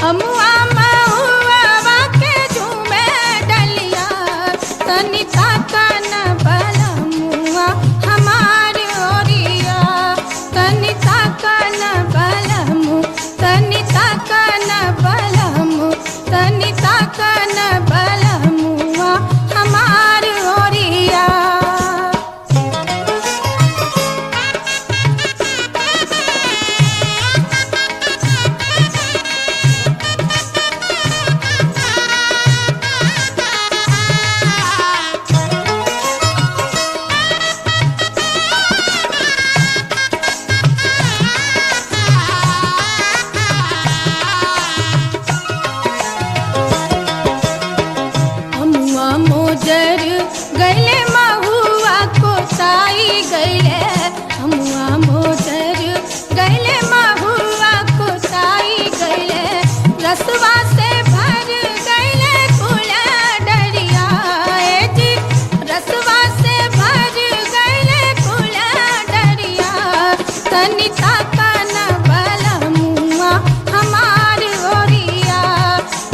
अमुआ महुआ के झूमे डलिया तनी ताकन बलमुआ हमार ओरिया तनी ताकन बलमु तनी ताकन बलमु तनी ताकन बलमुआ हमार ओरिया। अमुआ मोजर गैले महुआ कोसाई गैले अमुआ मोजर गैले महुआ कोसाई गैले रसवा से भर गैले कुला डरिया ए जी रसवा से भर गैले कुला डरिया तनी ताकन बलमुआ हमार ओरिया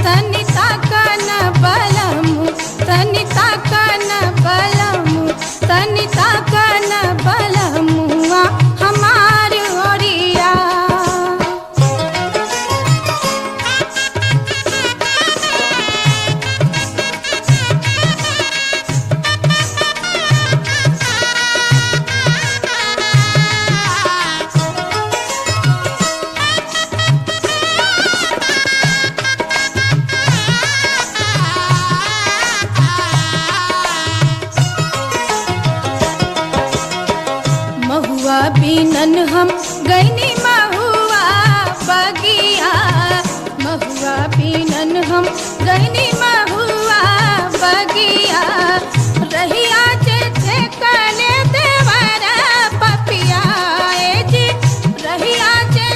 तनी ताकन बलमु तनी ताकन बलमु तनी ताकन बलमुआ हमार ओरिया। महुआ बिनन हम गैनी महुआ बगिया महुआ बिनन हम गैनी महुआ बगिया रहिया जे कले देवरा पपिया ए जी रहिया जे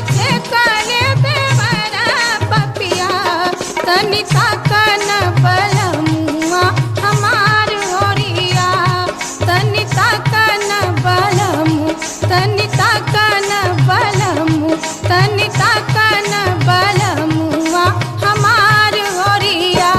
कले देवरा पपिया तनी ताकन बलमुआ हमार ओरिया तनी ताकन बलमु तनी ताकन बलमु तनी ताकन बलमुआ हमार ओरिया।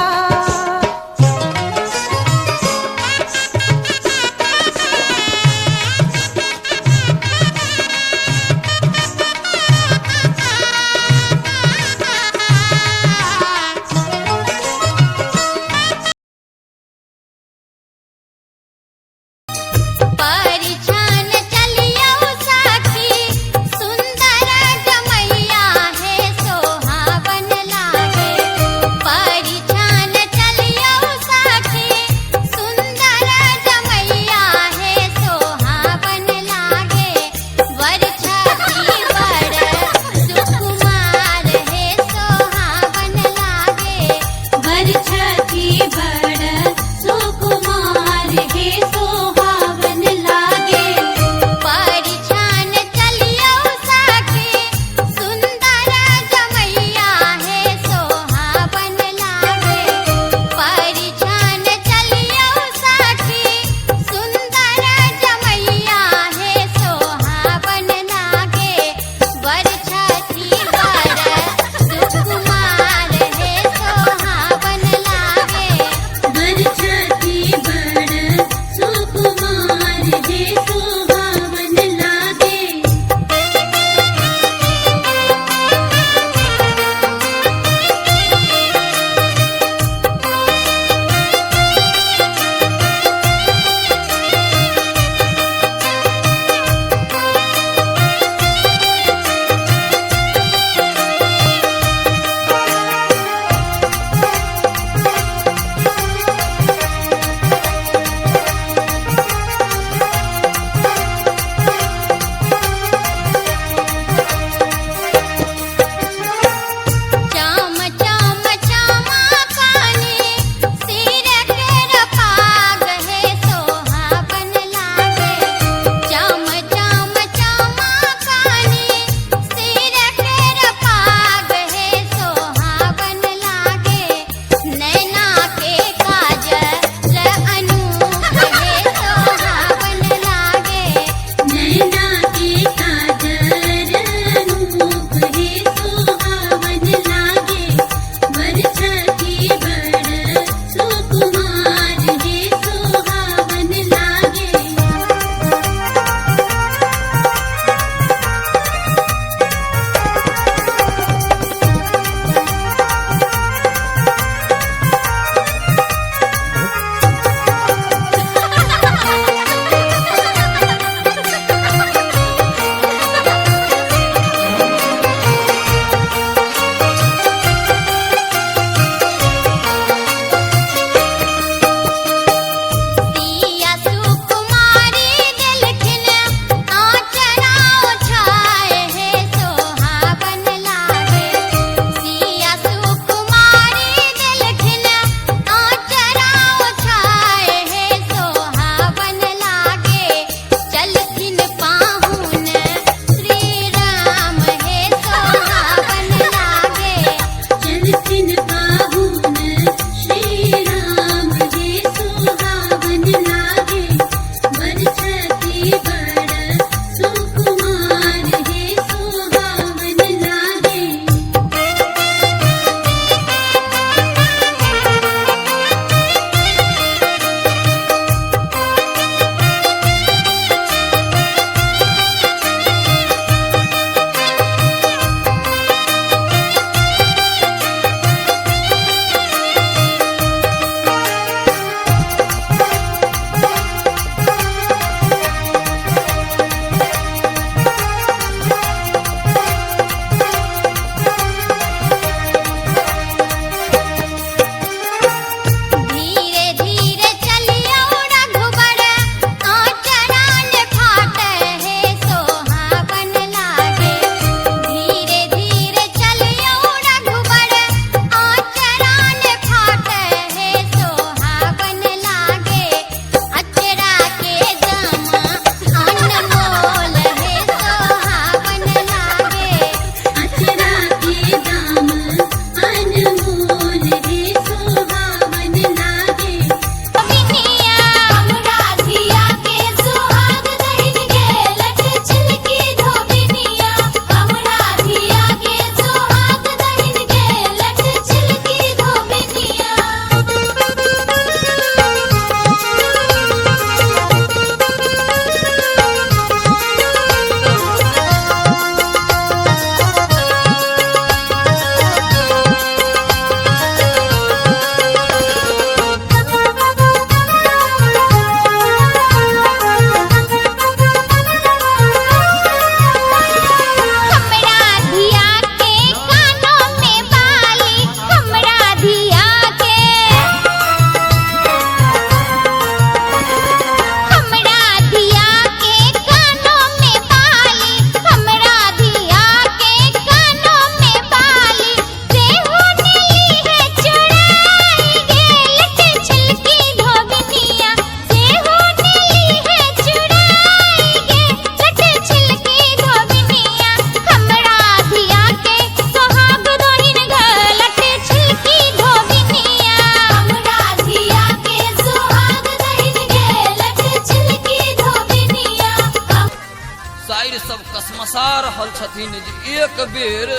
छथिन जे एक बेर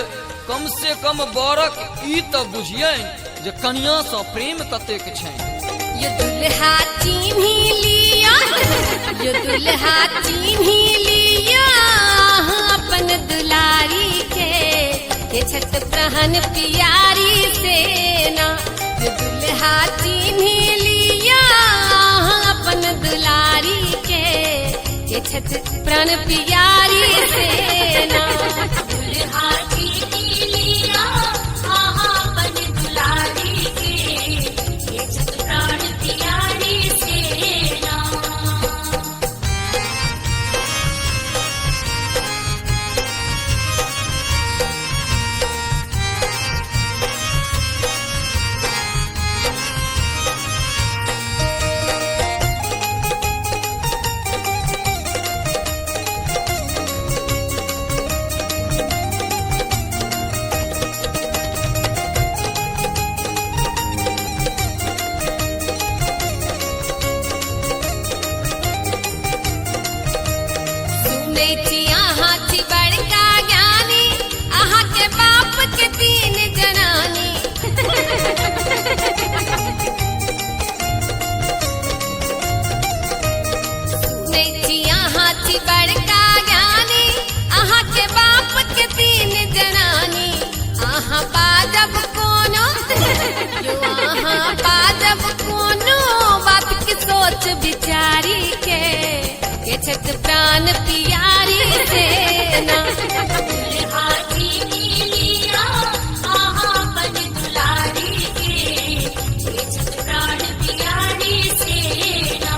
कम से कम बरक ई त बुझियन जे कन्या सँ प्रेम कतेक छै। ये दुल्हा चिन्ही लिया, ये दुल्हा चिन्ही लिया अपन दुलारी के छठ प्रहन प्यारी सेना। ये दुल्हा चिन्ही लिया अपन दुलारी के छठ प्राण प्यारी सेना। दुल्हा चिन्ही लिया अपन दुलारी के छठ प्राण प्यारी सेना। बड़का ज्ञानी अहाँ के बाप के तीन जनानी। बड़का ज्ञानी अहाँ के बाप के तीन जनानी। अहाँ बाजब कोनो यो अहाँ बाजब कोनो बात की सोच विचारी के छठ प्राण प्यारी सेना। दुल्हा चिन्ही लिया अपन दुलारी के छठ प्राण प्यारी सेना।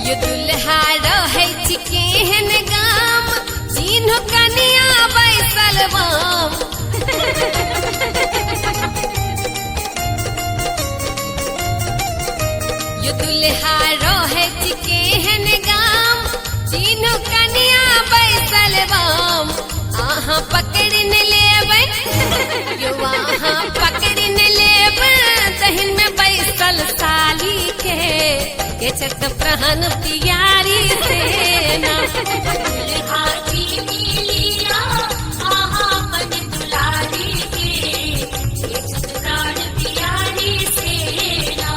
ये दुल्हा रहै छी केहन गाम चिन्ह कनिया बैसल बाम। ये दुल्हा रहै छी केहन गाम चिन्ह कनिया बैसल बाम। अहाँ पकड़ न लेबै यो अहाँ पकड़ न लेबै दहिन में बैसल साली के छठ प्रहन प्यारी सेना। दुल्हा चिन्ही लिया अपन दुलारी के छठ प्राण प्यारी सेना।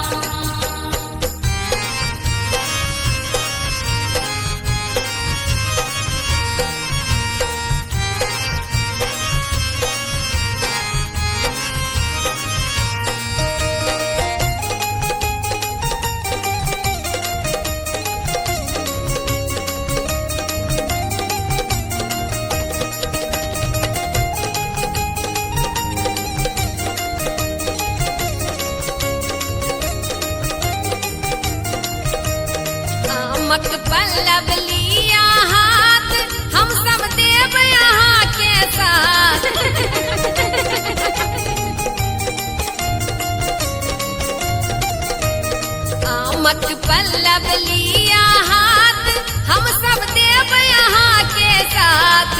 आमक पल्लव लिया हाथ हम सब देव यहाँ के साथ। आमक पल्लव लिया हाथ हम सब देव यहाँ के साथ।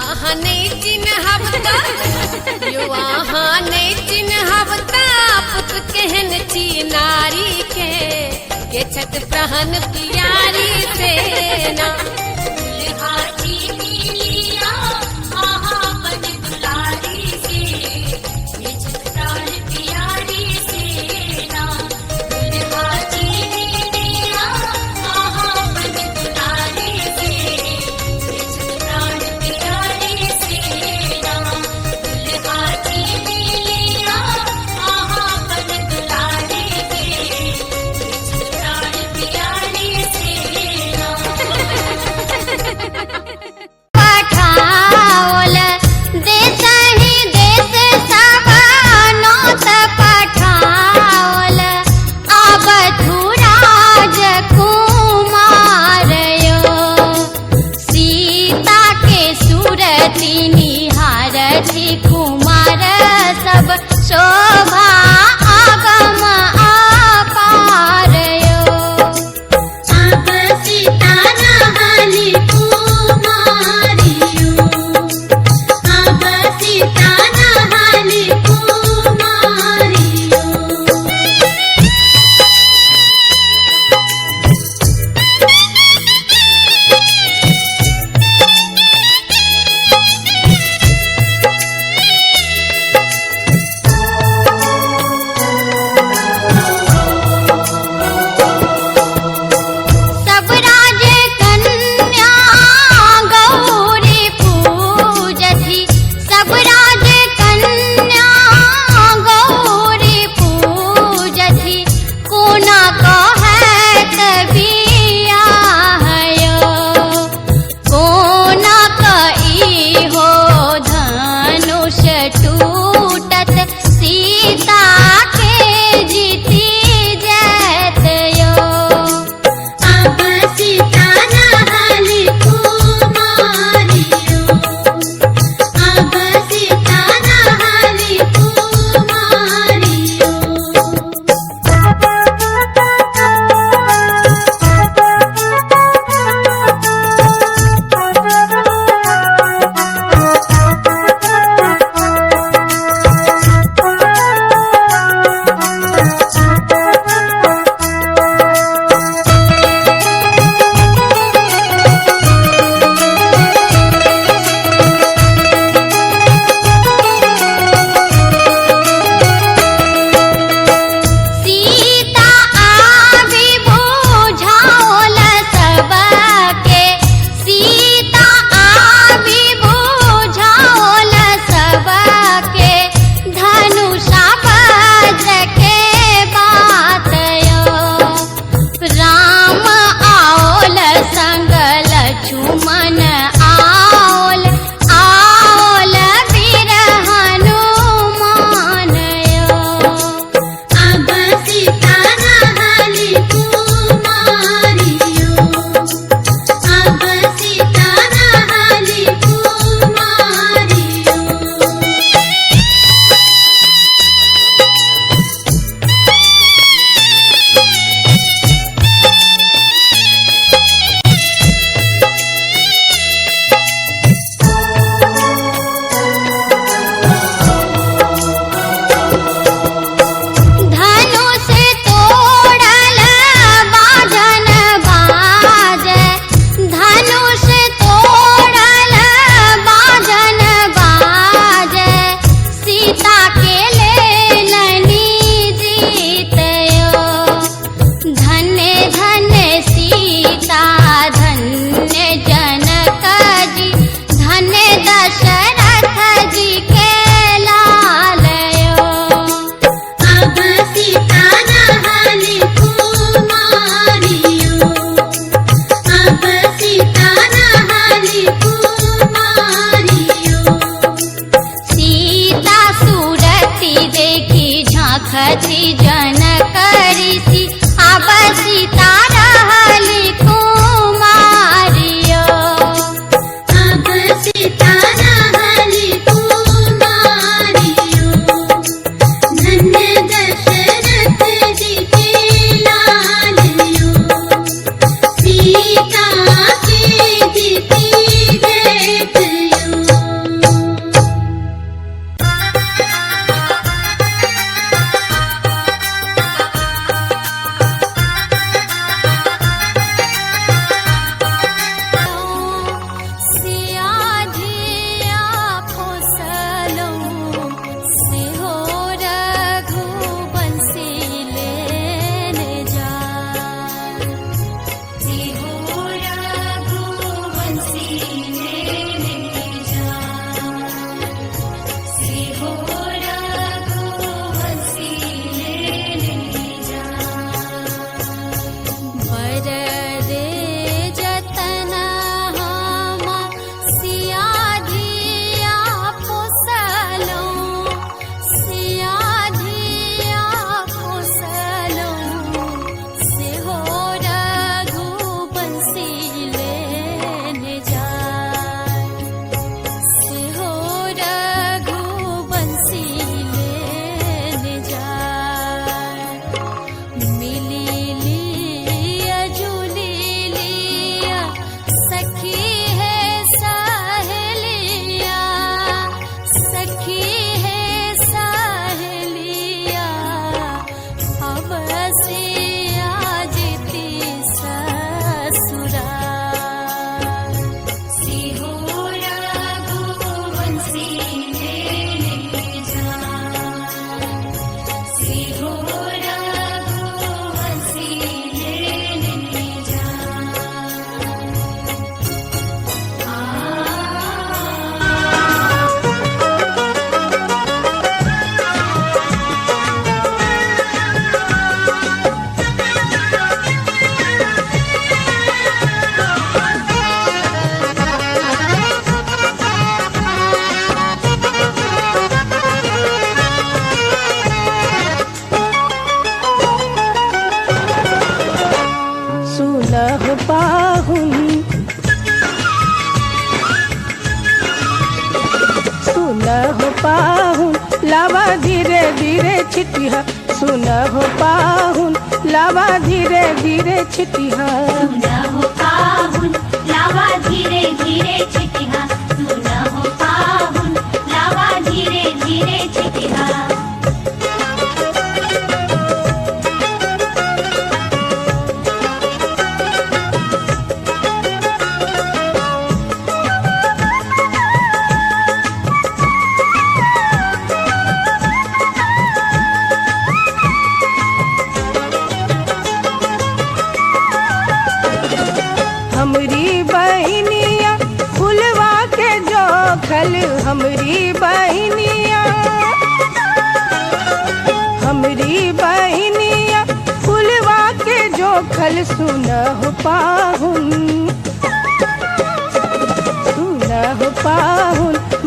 आहाँ नहीं चिन्हब त यो आहाँ नहीं चिन्हब त पुत्र केहन छी नारी के छठ प्रहन प्यारी सेना। दुल्हा चिन्ही लिया अपन दुलारी के छठ प्राण प्यारी सेना। दुल्हा चिन्ही लिया अपन दुलारी के छठ प्राण प्यारी सेना। दुल्हा चिन्ही लिया अपन दुलारी के से आजती ससुराल सिहोर रघुवंशी लेने जान सिहोर रघुवंशी लेने जान सुलह पाहुन सुलह पाहुन लावा धीरे धीरे छिटिया सुलह पाहुन लावा धीरे धीरे छिटिया सुलह पाहुन लावा धीरे धीरे छिटिया सुलह पाहुन लावा धीरे धीरे छिटिया हमरी बहनिया फुलवा के जोखल हमरी बहनिया फुलवा के जोखल सुनह पाहुन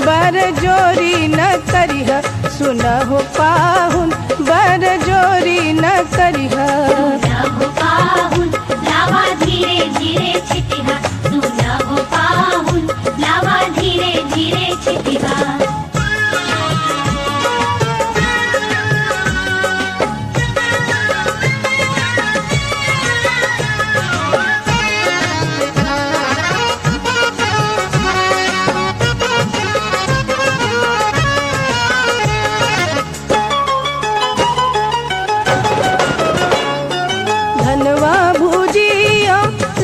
बर जोरी न करिह सुनह पाहुन बर जोरी न करिह सुलह पाहुन लावा धीरे धीरे छिटिया सुलह पाहुन लावा धीरे धीरे छिटिया धनवा भुजिया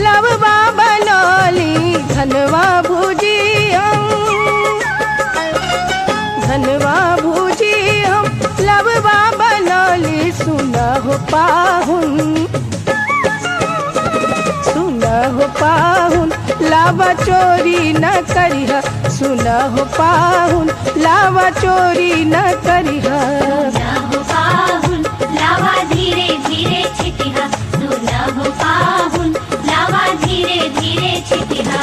लववा बनौली धनवा भुजिया लववा बनौली सुनह पाहुन लावा चोरी न करिह सुनह पाहुन लावा चोरी न करिह सुलह पाहुन लावा धीरे धीरे छिटिया सुलह पाहुन लावा धीरे धीरे छिटिया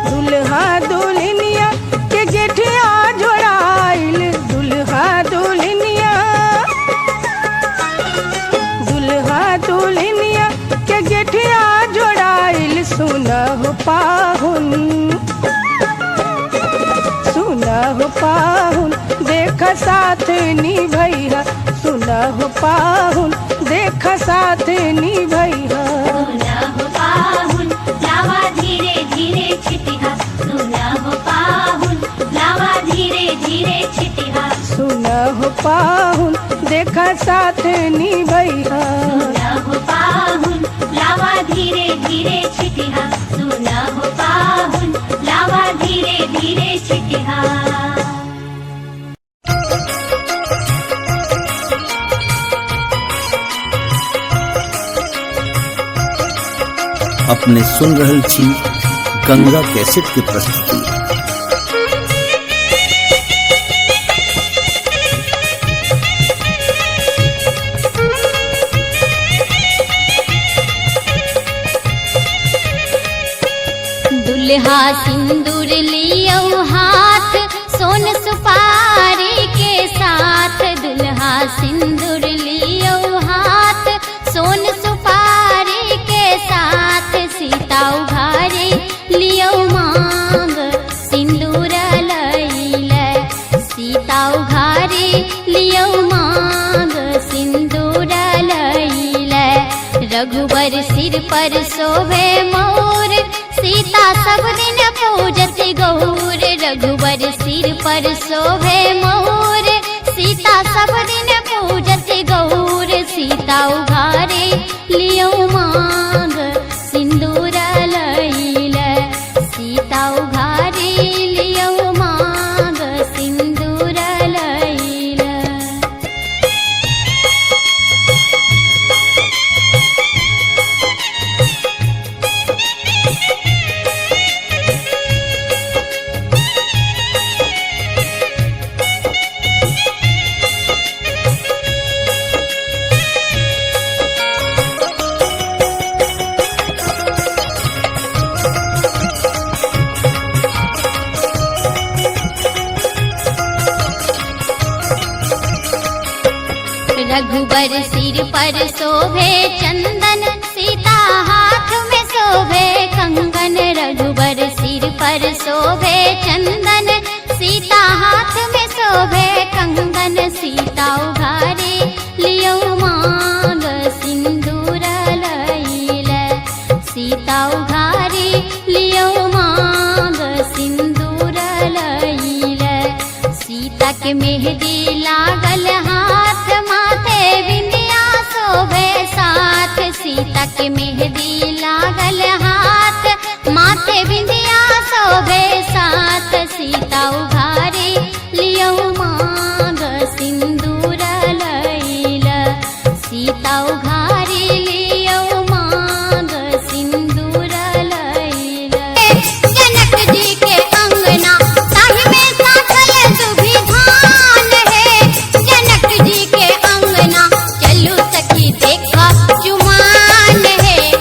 दुल्हा दुल्हनिया के गेठिया जोड़ाइल दुल्हा दुल्हनिया के गेठिया जोड़ाइल सुनह पाहुन देख साथ निभैया सुनह पाहुन देख साथ निभैया सुलह पाहुन लावा धीरे धीरे छिटिया सुलह पाहुन लावा धीरे धीरे छिटिया सुनह पाहुन देख साथ निभैया सुलह पाहुन लावा धीरे धीरे छिटिया सुलह पाहुन लावा धीरे धीरे छिटिया अपने सुन रहल छी गंगा कैसेट की प्रस्तुति। दुल्हा सिंदूर लियो हाथ सोन सुपारी के साथ दुल्हा सिंदूर लियो हाथ सोन सुपारी के साथ सीता उघारे लियो मांग सिंदूर लय पर शोभे मोर, सीता सब दिन पूजत गौर। रघुबर सिर पर शोभे मोर, सीता सब दिन पूजत गौर। सीता उघारे लियो मांग सिंदूर लैल, सीता उघारे लियो मांग सिंदूर लैल। रघुबर सिर पर शोभे चंदन, सीता हाथ में शोभे कंगन। रघुबर सिर पर शोभे चंदन, सीता हाथ में शोभे कंगन। सीता उघारे लियो मांग सिंदूर लैल, सीता उघारे लियो मांग सिंदूर लैल। सीता के मेहंदी लागल हाथ, माथे बिंदिया शोभे साथ। सीता के मेहंदी लागल हाथ, माथे बिंदिया शोभे साथ। सीता उघारे लियो मांग सिंदूर लैल, सीता उघारे लियो मांग सिंदूर लैल। जनक जी के अंगना ताहि में साथल सुभिधान है, जनक जी के अंगना चलू सखी देखा जुमान है।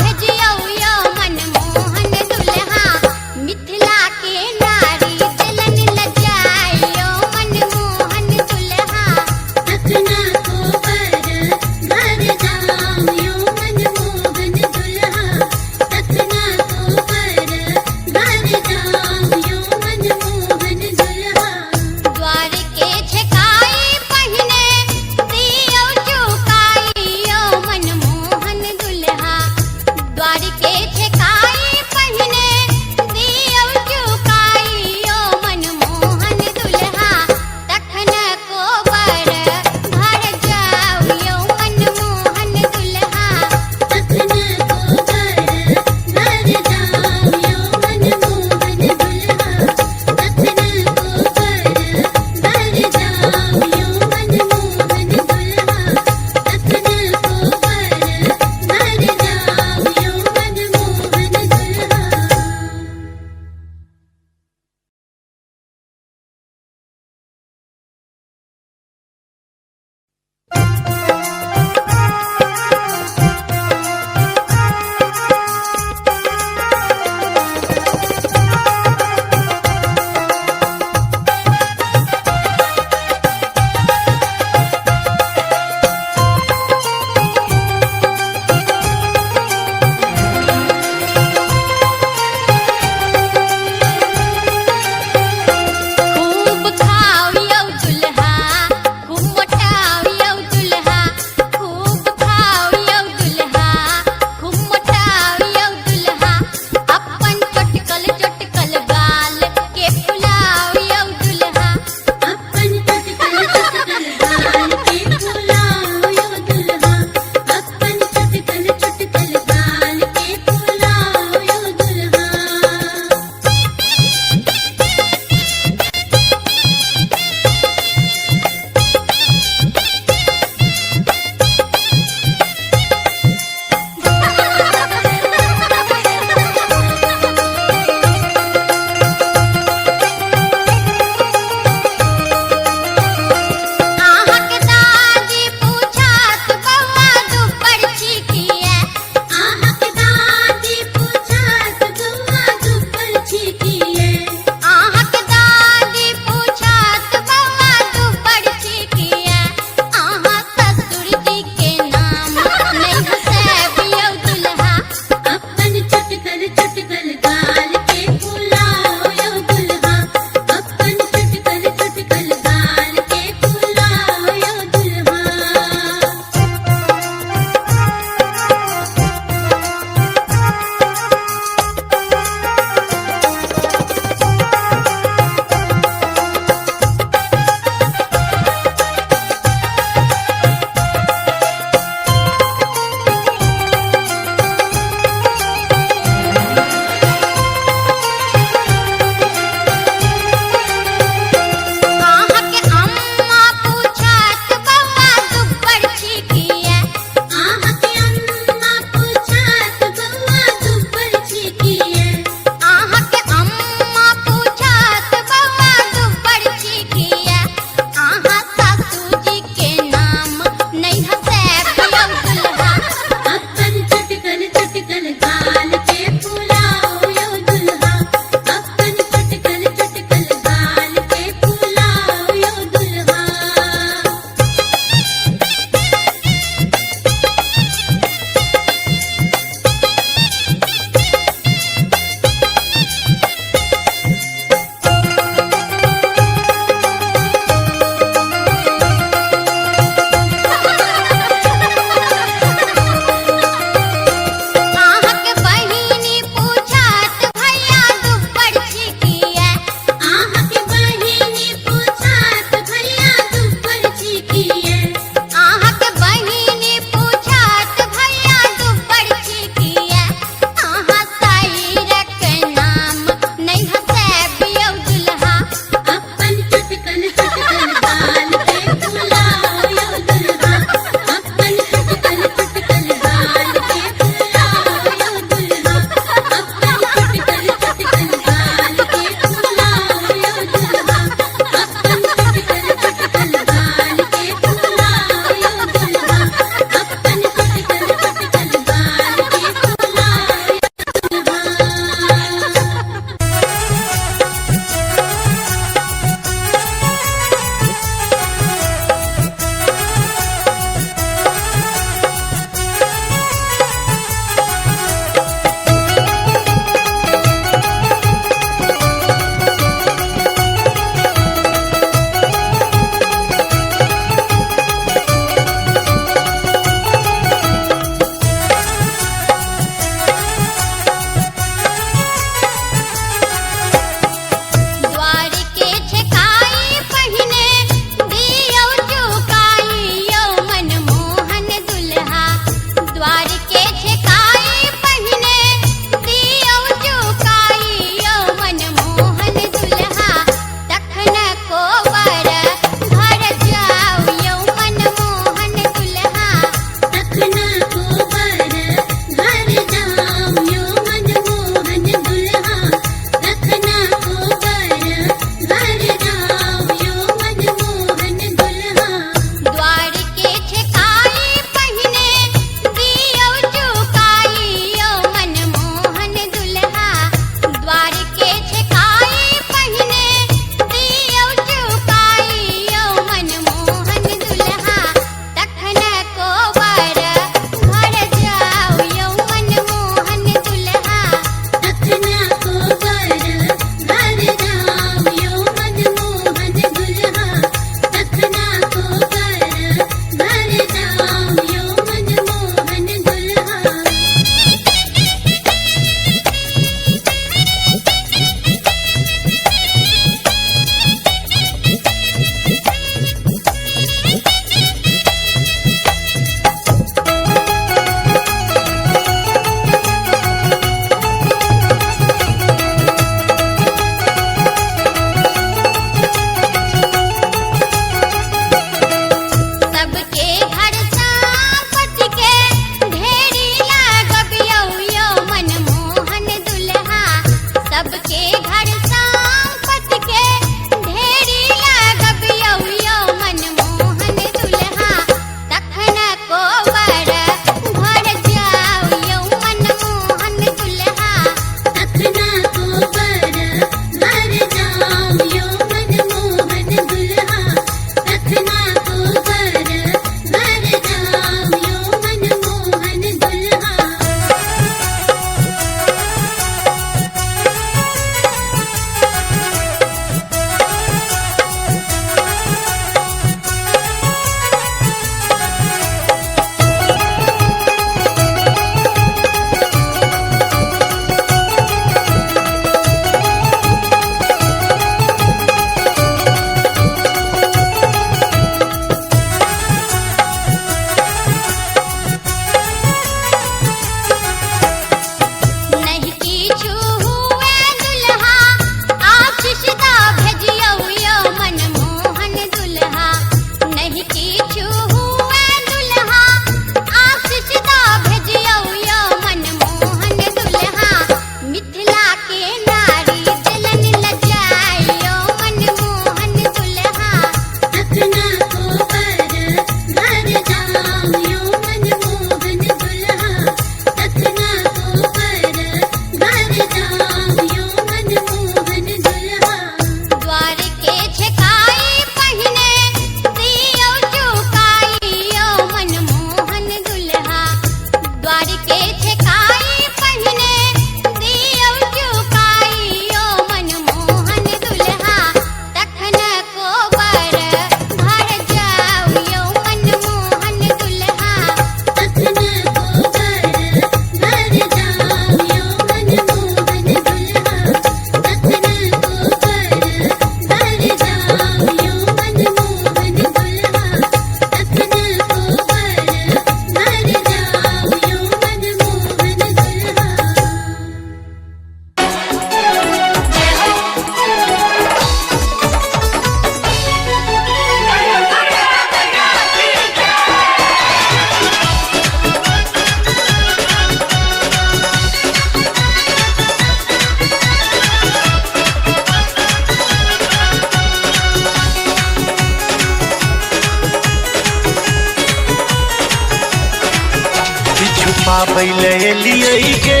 पाबैले लिए के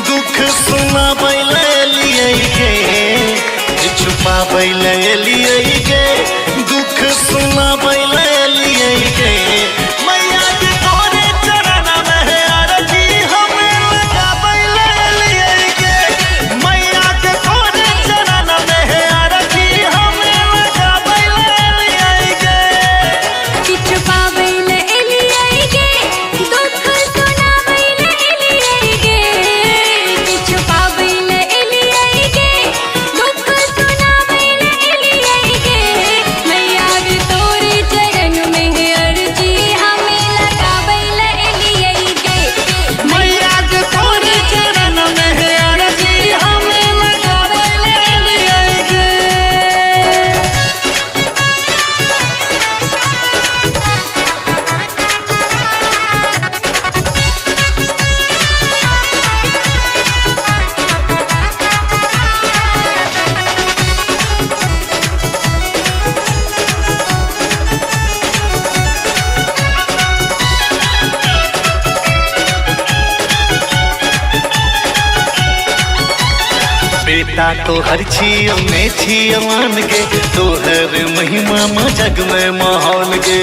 दुख सुनाबैले लिए के छुपाबैले लिए के दुख सुनाबैले लिए के मैया के तोरे चरण में है आरती हमें लगाबैले लिए के मैया के तोरे चरण में है आरती हमें लगाबैले लिए के किछु पाबैले एलियै गे दुख सुनाबैले एलियै गे किछु पाबैले एलियै गे दुख सुनाबैले एलियै गे मैया गे तोरे चरण में है अर्जी हमें लगाबैले एलियै गे मैया के तोरे चरण में है आरती हमें लगाबैले लिए के बेटा तोहर छियो मैं छियो मान गे तोहर महिमा में जग में महान गे